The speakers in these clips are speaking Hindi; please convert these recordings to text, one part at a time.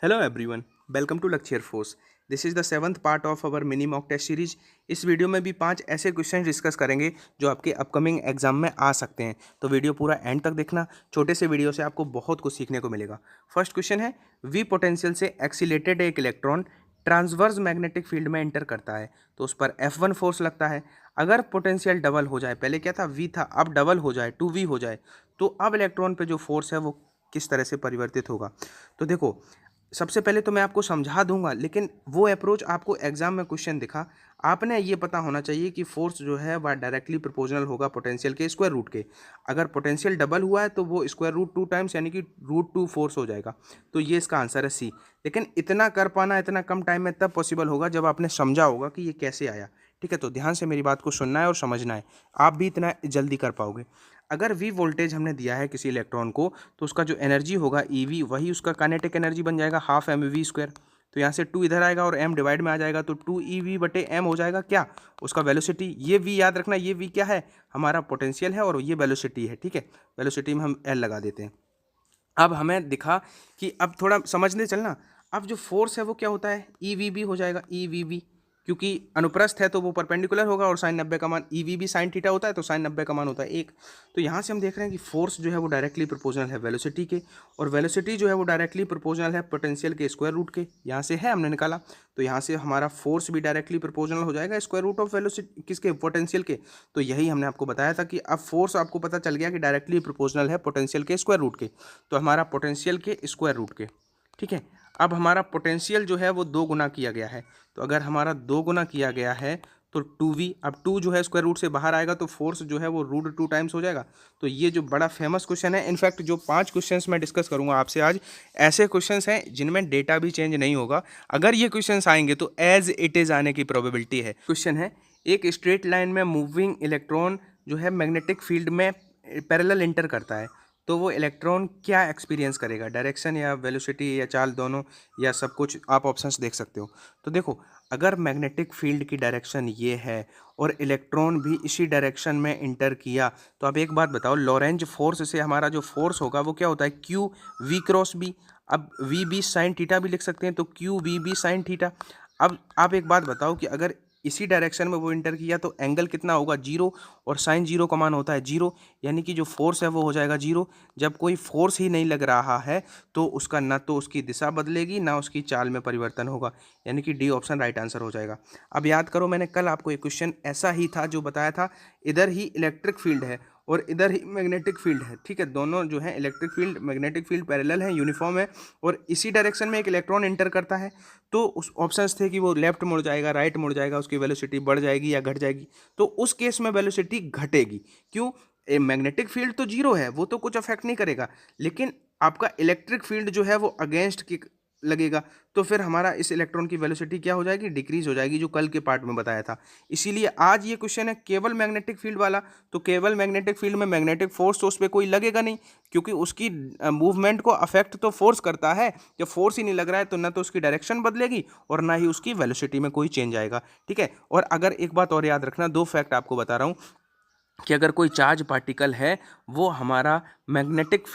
Hello everyone, welcome to Lakshya force. This is the seventh part of our mini mock test series. इस वीडियो में भी 5 ऐसे क्वेश्चन डिस्कस करेंगे जो आपके अपकमिंग एग्जाम में आ सकते हैं। तो वीडियो पूरा एंड तक देखना। छोटे से वीडियो से आपको बहुत कुछ सीखने को मिलेगा। फर्स्ट क्वेश्चन है, वी पोटेंशियल से एक्सीलेटेड एक इलेक्ट्रॉन ट्रांसवर्स मैग्नेटिक फील्ड में एंटर करता है तो उस पर F1 फोर्स लगता है। अगर पोटेंशियल डबल हो जाए, पहले क्या था V था, अब डबल हो जाए 2V हो जाए, तो अब इलेक्ट्रॉन पे जो फोर्स है वो किस तरह से परिवर्तित होगा। तो देखो, सबसे पहले तो मैं आपको समझा दूंगा, लेकिन वो अप्रोच आपको एग्जाम में क्वेश्चन दिखा, आपने ये पता होना चाहिए कि फोर्स जो है वह डायरेक्टली प्रोपोर्शनल होगा पोटेंशियल के स्क्वायर रूट के। अगर पोटेंशियल डबल हुआ है तो वो स्क्वायर रूट 2 टाइम्स यानी कि √2 फोर्स हो जाएगा। तो ये इसका आंसर है सी। लेकिन इतना कर पाना इतना कम टाइम में तब पॉसिबल होगा जब आपने समझा होगा कि ये कैसे आया। ठीक है, तो ध्यान से मेरी बात को सुनना है और समझना है, आप भी इतना जल्दी कर पाओगे। अगर वी वोल्टेज हमने दिया है किसी इलेक्ट्रॉन को, तो उसका जो एनर्जी होगा ईवी, वही उसका काइनेटिक एनर्जी बन जाएगा हाफ mv²। तो यहाँ से 2 इधर आएगा और m डिवाइड में आ जाएगा, तो 2ev/m हो जाएगा क्या, उसका वेलोसिटी। ये v याद रखना, ये v क्या है, हमारा पोटेंशियल है, और ये वेलोसिटी है। ठीक है, वेलोसिटी में हम l लगा देते हैं। अब हमें दिखा कि अब थोड़ा समझने चलना। अब जो फोर्स है वो क्या होता है, EVB हो जाएगा, EVB, क्योंकि अनुप्रस्थ है तो वो परपेंडिकुलर होगा, और साइन 90 का मान EVB साइन थीटा होता है, तो साइन 90 का मान होता है 1। तो यहाँ से हम देख रहे हैं कि फोर्स जो है वो डायरेक्टली प्रोपोर्शनल है वेलोसिटी के, और वेलोसिटी जो है वो डायरेक्टली प्रोपोर्शनल है पोटेंशियल के स्क्वायर रूट के। यहाँ से है हमने निकाला, तो यहाँ से हमारा फोर्स भी डायरेक्टली प्रोपोर्शनल हो जाएगा स्क्वायर रूट ऑफ वेलोसिटी किसके, पोटेंशियल के। तो यही हमने आपको बताया था कि अब फोर्स आपको पता चल गया कि डायरेक्टली प्रोपोर्शनल है पोटेंशियल के स्क्वायर रूट के। तो हमारा पोटेंशियल के स्क्वायर रूट के। ठीक है, अब हमारा पोटेंशियल जो है वो 2 गुना किया गया है। तो अगर हमारा 2 गुना किया गया है तो 2v, अब 2 जो है स्क्वायर रूट से बाहर आएगा तो फोर्स जो है वो √2 टाइम्स हो जाएगा। तो ये जो बड़ा फेमस क्वेश्चन है, इनफैक्ट जो 5 क्वेश्चंस मैं डिस्कस करूंगा आपसे आज, ऐसे क्वेश्चंस हैं जिनमें डेटा भी चेंज नहीं होगा। अगर ये क्वेश्चंस आएंगे तो एज इट इज आने की प्रोबेबिलिटी है। क्वेश्चन है, एक स्ट्रेट लाइन में मूविंग इलेक्ट्रॉन जो है मैग्नेटिक फील्ड में पैरेलल इंटर करता है, तो वो इलेक्ट्रॉन क्या एक्सपीरियंस करेगा, डायरेक्शन या वेलोसिटी या चाल दोनों, या सब कुछ। आप ऑप्शंस देख सकते हो। तो देखो, अगर मैग्नेटिक फील्ड की डायरेक्शन ये है और इलेक्ट्रॉन भी इसी डायरेक्शन में इंटर किया, तो आप एक बात बताओ, लॉरेंज फोर्स से हमारा जो फोर्स होगा वो क्या होता है, क्यू वी क्रॉस बी। अब वी बी साइन थीटा भी लिख सकते हैं, तो Q V B sine theta. अब आप एक बात बताओ कि अगर इसी डायरेक्शन में वो इंटर किया तो एंगल कितना होगा, 0, और साइन 0 का मान होता है 0, यानी कि जो फोर्स है वो हो जाएगा 0। जब कोई फोर्स ही नहीं लग रहा है तो उसका ना तो उसकी दिशा बदलेगी ना उसकी चाल में परिवर्तन होगा, यानी कि डी ऑप्शन राइट आंसर हो जाएगा। अब याद करो, मैंने कल आपको एक क्वेश्चन ऐसा ही था जो बताया था, इधर ही इलेक्ट्रिक फील्ड है और इधर ही मैग्नेटिक फील्ड है। ठीक है, दोनों जो है electric field magnetic field parallel है, यूनिफॉर्म है, और इसी डायरेक्शन में एक इलेक्ट्रॉन इंटर करता है। तो उस ऑप्शंस थे कि वो लेफ्ट मुड़ जाएगा, राइट मुड़ जाएगा, उसकी वेलोसिटी बढ़ जाएगी या घट जाएगी। तो उस केस में वेलोसिटी घटेगी। क्यों, मैग्नेटिक फील्ड तो 0 है, वो तो कुछ अफेक्ट नहीं करेगा, लेकिन आपका इलेक्ट्रिक फील्ड जो है वो अगेंस्ट की लगेगा, तो फिर हमारा इस इलेक्ट्रॉन की वेलोसिटी क्या हो जाएगी, डिक्रीज हो जाएगी, जो कल के पार्ट में बताया था। इसीलिए आज ये क्वेश्चन है केवल मैग्नेटिक फील्ड वाला। तो केवल मैग्नेटिक फील्ड में मैग्नेटिक फोर्स तो उस पर कोई लगेगा नहीं, क्योंकि उसकी मूवमेंट को अफेक्ट तो फोर्स करता है। जब फोर्स ही नहीं लग रहा है तो ना तो उसकी डायरेक्शन बदलेगी और ना ही उसकी वेलोसिटी में कोई चेंज आएगा। ठीक है, और अगर एक बात और याद रखना, 2 फैक्ट आपको बता रहा हूँ, कि अगर कोई चार्ज पार्टिकल है वो हमारा मैग्नेटिक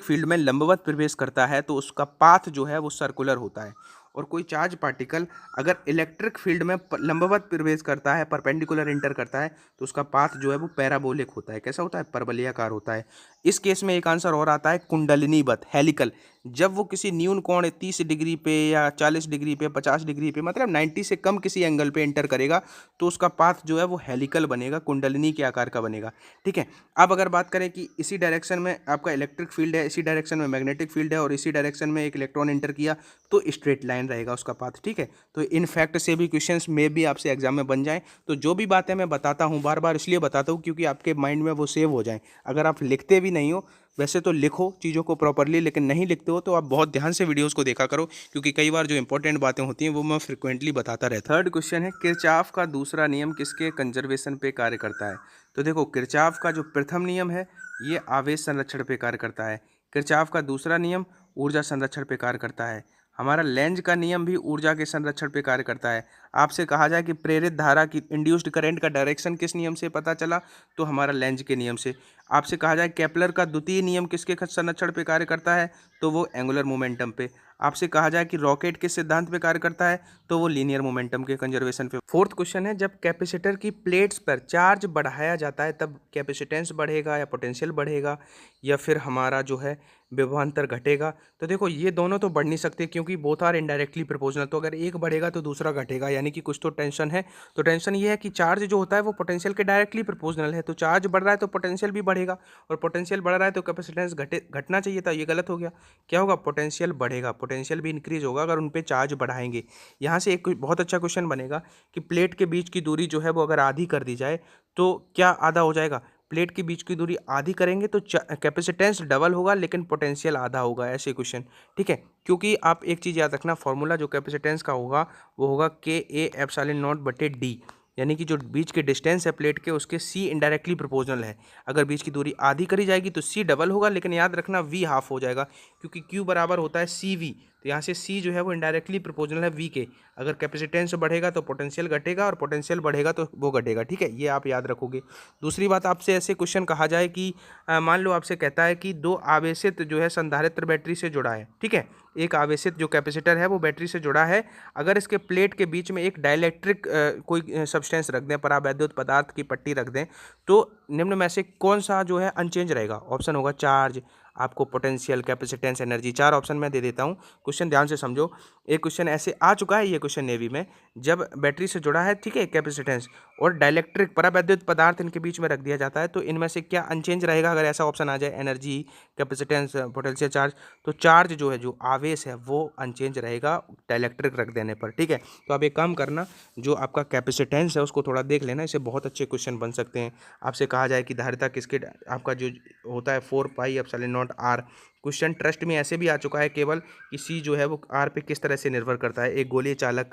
फील्ड में लंबवत प्रवेश करता है तो उसका पाथ जो है वो सर्कुलर होता है। और कोई चार्ज पार्टिकल अगर इलेक्ट्रिक फील्ड में लंबवत प्रवेश करता है, परपेंडिकुलर इंटर करता है, तो उसका पाथ जो है वो पैराबोलिक होता है। कैसा होता है, परवलयाकार होता है। इस केस में एक आंसर और आता है, कुंडलिनीवत, हेलिकल। जब वो किसी न्यून कोण 30 डिग्री पे या 40 डिग्री पे, 50 डिग्री पे, मतलब 90 से कम किसी एंगल पे इंटर करेगा, तो उसका पाथ जो है वो हेलिकल बनेगा, कुंडलिनी के आकार का बनेगा। ठीक है, अब अगर बात करें कि इसी डायरेक्शन में आपका इलेक्ट्रिक फील्ड है, इसी डायरेक्शन में मैग्नेटिक फील्ड है, और इसी डायरेक्शन में एक इलेक्ट्रॉन इंटर किया, तो स्ट्रेट लाइन रहेगा उसका पाथ। ठीक है, तो इन फैक्ट से भी क्वेश्चंस में भी आपसे एग्जाम में बन जाएं। तो जो भी बातें मैं बताता हूँ बार बार इसलिए बताता हूँ क्योंकि आपके माइंड में वो सेव हो जाएं। अगर आप लिखते भी नहीं हो, वैसे तो लिखो चीज़ों को प्रॉपरली, लेकिन नहीं लिखते हो तो आप बहुत ध्यान से वीडियोस को देखा करो, क्योंकि कई बार जो इंपॉर्टेंट बातें होती हैं वो मैं फ्रिक्वेंटली बताता रहता हूँ। थर्ड क्वेश्चन है, किरचॉफ का दूसरा नियम किसके कंजर्वेशन पे कार्य करता है। तो देखो, किरचॉफ का जो प्रथम नियम है ये आवेश संरक्षण पे कार्य करता है। किरचॉफ का दूसरा नियम ऊर्जा संरक्षण पे कार्य करता है। हमारा लेंज का नियम भी ऊर्जा के संरक्षण पे कार्य करता है। आपसे कहा जाए कि प्रेरित धारा की इंड्यूस्ड करंट का डायरेक्शन किस नियम से पता चला, तो हमारा लेंज के नियम से। आपसे कहा जाए केपलर का द्वितीय नियम किसके संरक्षण पे कार्य करता है, तो वो एंगुलर मोमेंटम पे। आपसे कहा जाए कि रॉकेट किस सिद्धांत पे कार्य करता है, तो वो लीनियर मोमेंटम के कंजर्वेशन पे। फोर्थ क्वेश्चन है, जब कैपेसिटर की प्लेट्स पर चार्ज बढ़ाया जाता है तब कैपेसिटेंस बढ़ेगा या पोटेंशियल बढ़ेगा या फिर हमारा जो है विभवांतर घटेगा। तो देखो ये दोनों तो बढ़ नहीं सकते क्योंकि बोथ आर इनडायरेक्टली प्रोपोर्शनल। तो अगर एक बढ़ेगा तो दूसरा घटेगा, यानी कि कुछ तो टेंशन है। तो टेंशन ये है कि चार्ज जो होता है वो पोटेंशियल के डायरेक्टली प्रोपोर्शनल है। तो चार्ज बढ़ रहा है तो पोटेंशियल भी बढ़ेगा, और पोटेंशियल बढ़ रहा है तो कैपेसिटेंस घटना चाहिए था, ये गलत हो गया। क्या होगा, पोटेंशियल बढ़ेगा, पोटेंशियल भी इंक्रीज होगा अगर उन पे चार्ज बढ़ाएंगे। यहाँ से एक बहुत अच्छा क्वेश्चन बनेगा कि प्लेट के बीच की दूरी जो है वो अगर आधी कर दी जाए तो क्या आधा हो जाएगा। प्लेट के बीच की दूरी आधी करेंगे तो कैपेसिटेंस डबल होगा लेकिन पोटेंशियल आधा होगा, ऐसे क्वेश्चन। ठीक है, क्योंकि आप एक चीज़ याद रखना, फॉर्मूला जो कैपेसिटेंस का होगा वो होगा KA/ε0/d, यानी कि जो बीच के डिस्टेंस है प्लेट के उसके C इनडायरेक्टली प्रोपोर्शनल है। अगर बीच की दूरी आधी करी जाएगी तो C डबल होगा, लेकिन याद रखना V हाफ हो जाएगा क्योंकि Q बराबर होता है CV। तो यहाँ से C जो है वो इनडायरेक्टली प्रोपोर्शनल है V के। अगर कैपेसिटेंस बढ़ेगा तो पोटेंशियल घटेगा और पोटेंशियल बढ़ेगा तो वो घटेगा। ठीक है, ये आप याद रखोगे। दूसरी बात, आपसे ऐसे क्वेश्चन कहा जाए कि मान लो आपसे कहता है कि दो आवेशित जो है संधारित्र बैटरी से जुड़ा है। ठीक है, एक आवेशित जो कैपेसिटर है वो बैटरी से जुड़ा है। अगर इसके प्लेट के बीच में एक डाइलेक्ट्रिक कोई सब्सटेंस रख दें, परावैद्युत पदार्थ की पट्टी रख दें, तो निम्न में से कौन सा जो है अनचेंज रहेगा। ऑप्शन होगा चार्ज, आपको पोटेंशियल, कैपेसिटेंस, एनर्जी। चार ऑप्शन मैं दे देता हूँ, क्वेश्चन ध्यान से समझो। एक क्वेश्चन ऐसे आ चुका है, ये क्वेश्चन नेवी में, जब बैटरी से जुड़ा है, ठीक है, कैपेसिटेंस और डाइलेक्ट्रिक परावैद्युत पदार्थ इनके बीच में रख दिया जाता है, तो इनमें से क्या अनचेंज रहेगा। अगर ऐसा ऑप्शन आ जाए, एनर्जी, कैपेसिटेंस, पोटेंशियल, चार्ज, तो चार्ज जो है, जो आवेश है, वो अनचेंज रहेगा डाइलेक्ट्रिक रख देने पर। ठीक है, तो आप एक काम करना, जो आपका कैपेसिटेंस है उसको थोड़ा देख लेना, इसे बहुत अच्छे क्वेश्चन बन सकते हैं। आपसे कहा जाए कि धारिता किसके, आपका जो होता है 4πε0r। क्वेश्चन ट्रस्ट में ऐसे भी आ चुका है केवल कि सी जो है वो आर पे किस तरह से निर्भर करता है। एक गोलीय चालक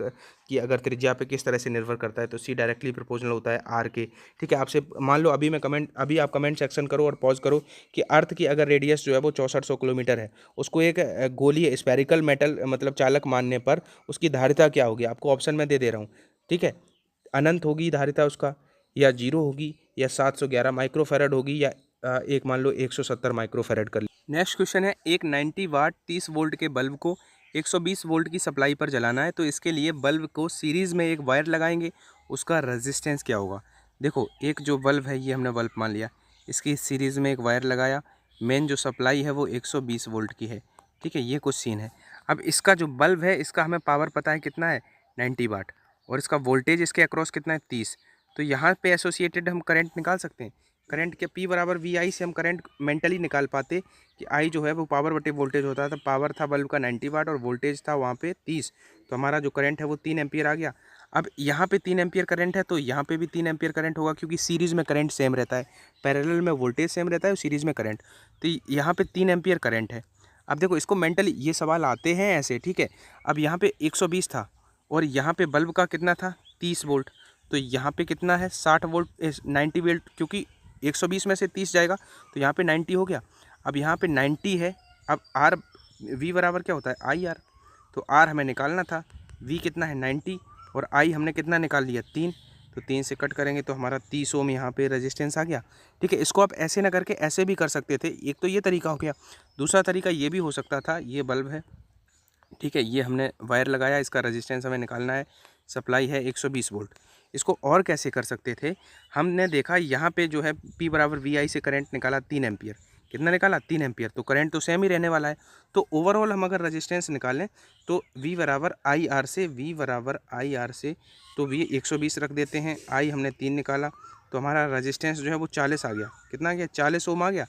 की अगर त्रिज्या पे किस तरह से निर्भर करता है, तो सी डायरेक्टली प्रोपोर्शनल होता है आर के। ठीक है, आपसे मान लो अभी आप कमेंट सेक्शन करो और पॉज करो कि अर्थ की अगर रेडियस जो है वो 6400 किलोमीटर है, उसको एक गोलीय स्फेरिकल मेटल मतलब चालक मानने पर उसकी धारिता क्या होगी। आपको ऑप्शन में दे रहा हूँ। ठीक है, अनंत होगी धारिता उसका, या जीरो होगी, या 711 माइक्रोफेरेड होगी, या एक मान लो 170 माइक्रोफेरेड कर। नेक्स्ट क्वेश्चन है, एक 90 वाट 30 वोल्ट के बल्ब को 120 वोल्ट की सप्लाई पर जलाना है, तो इसके लिए बल्ब को सीरीज़ में एक वायर लगाएंगे, उसका रेजिस्टेंस क्या होगा। देखो, एक जो बल्ब है ये हमने बल्ब मान लिया, इसकी सीरीज़ में एक वायर लगाया, मेन जो सप्लाई है वो 120 वोल्ट की है। ठीक है, ये कुछ सीन है। अब इसका जो बल्ब है इसका हमें पावर पता है कितना है, 90 वाट, और इसका वोल्टेज इसके अक्रॉस कितना है, 30। तो यहाँ पे एसोसिएटेड हम करंट निकाल सकते हैं। करंट के P बराबर VI से हम करंट मेंटली निकाल पाते कि I जो है वो पावर बटे वोल्टेज होता था। पावर था बल्ब का 90 वाट और वोल्टेज था वहाँ पे 30, तो हमारा जो करंट है वो 3 एम्पियर आ गया। अब यहाँ पे 3 एम्पियर करंट है तो यहाँ पे भी 3 एम्पियर करंट होगा, क्योंकि सीरीज़ में करंट सेम रहता है, पैरेलल में वोल्टेज सेम रहता है और सीरीज़ में करंट। तो यहाँ पे 3 एम्पियर करंट है। अब देखो, इसको मेंटली ये सवाल आते हैं ऐसे। ठीक है, अब यहाँ पे 120 था और यहाँ पे बल्ब का कितना था, 30 वोल्ट, तो यहाँ पे कितना है, 60 वोल्ट, 90 वोल्ट, क्योंकि 120 में से 30 जाएगा तो यहाँ पे 90 हो गया। अब यहाँ पे 90 है। अब आर वी बराबर क्या होता है, आई आर, तो आर हमें निकालना था, वी कितना है 90, और आई हमने कितना निकाल लिया 3, तो 3 से कट करेंगे तो हमारा 30 ओम यहाँ पे रेजिस्टेंस आ गया। ठीक है, इसको आप ऐसे ना करके ऐसे भी कर सकते थे। एक तो ये तरीका हो गया, दूसरा तरीका ये भी हो सकता था, ये बल्ब है, ठीक है, ये हमने वायर लगाया, इसका रेजिस्टेंस हमें निकालना है, सप्लाई है 120 वोल्ट। इसको और कैसे कर सकते थे, हमने देखा यहाँ पे जो है P बराबर VI से करंट निकाला 3 एम्पियर। कितना निकाला, 3 एम्पियर, तो करंट तो सेम ही रहने वाला है। तो ओवरऑल हम अगर रेजिस्टेंस निकालें तो V बराबर IR से, तो V 120 रख देते हैं, I हमने 3 निकाला, तो हमारा रेजिस्टेंस जो है वो 40 आ गया। कितना आ गया, 40 ओम आ गया,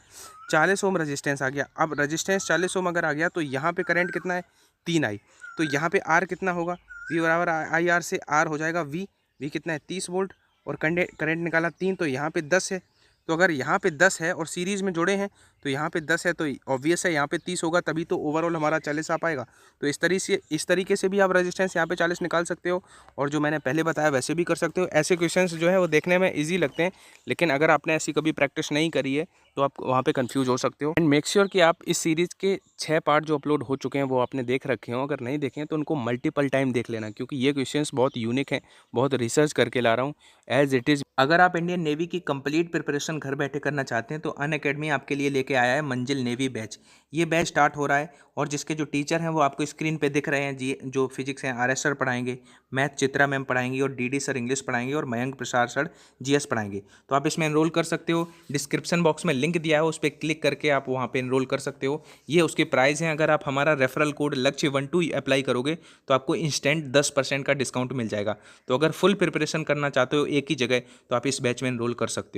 40 ओम रेजिस्टेंस आ गया। अब रेजिस्टेंस 40 ओम अगर आ गया तो यहाँ पे करंट कितना है, 3 आई, तो यहाँ पे R कितना होगा, V बराबर IR से R हो जाएगा V कितना है 30 वोल्ट, और करंट निकाला 3, तो यहाँ पे 10 है। तो अगर यहाँ पे 10 है और सीरीज़ में जुड़े हैं तो यहाँ पे 10 है, तो ऑब्वियस है यहाँ पे 30 होगा, तभी तो ओवरऑल हमारा 40 आ पाएगा। तो इस तरीके से भी आप रेजिस्टेंस यहाँ पे 40 निकाल सकते हो, और जो मैंने पहले बताया वैसे भी कर सकते हो। ऐसे क्वेश्चंस जो है वो देखने में ईजी लगते हैं, लेकिन अगर आपने ऐसी कभी प्रैक्टिस नहीं करी है तो आप वहाँ पे कंफ्यूज हो सकते हो। एंड मेक श्योर कि आप इस सीरीज़ के 6 पार्ट जो अपलोड हो चुके हैं वो आपने देख रखे हो। अगर नहीं देखे हैं तो उनको मल्टीपल टाइम देख लेना, क्योंकि ये क्वेश्चंस बहुत यूनिक हैं, बहुत रिसर्च करके ला रहा हूँ एज इट इज़। अगर आप इंडियन नेवी की कंप्लीट प्रिपरेशन घर बैठे करना चाहते हैं तो अनअकैडमी आपके लिए लेके आया है मंजिल नेवी बैच। ये बैच स्टार्ट हो रहा है और जिसके जो टीचर हैं वो आपको स्क्रीन पे दिख रहे हैं जी। जो फिजिक्स हैं RS सर पढ़ाएंगे, मैथ चित्रा मैम पढ़ाएंगी और DD सर इंग्लिश पढ़ाएंगे और मयंक प्रसाद सर GS पढ़ाएंगे। तो आप इसमें एनरोल कर सकते हो। डिस्क्रिप्शन बॉक्स में लिंक दिया है, उस पर क्लिक करके आप वहाँ पे एनरोल कर सकते हो। ये उसके प्राइस हैं। अगर आप हमारा रेफरल कोड लक्ष्य12 अप्लाई करोगे तो आपको इंस्टेंट 10% का डिस्काउंट मिल जाएगा। तो अगर फुल प्रिपरेशन करना चाहते हो एक ही जगह तो आप इस बैच में एनरोल कर सकते हो।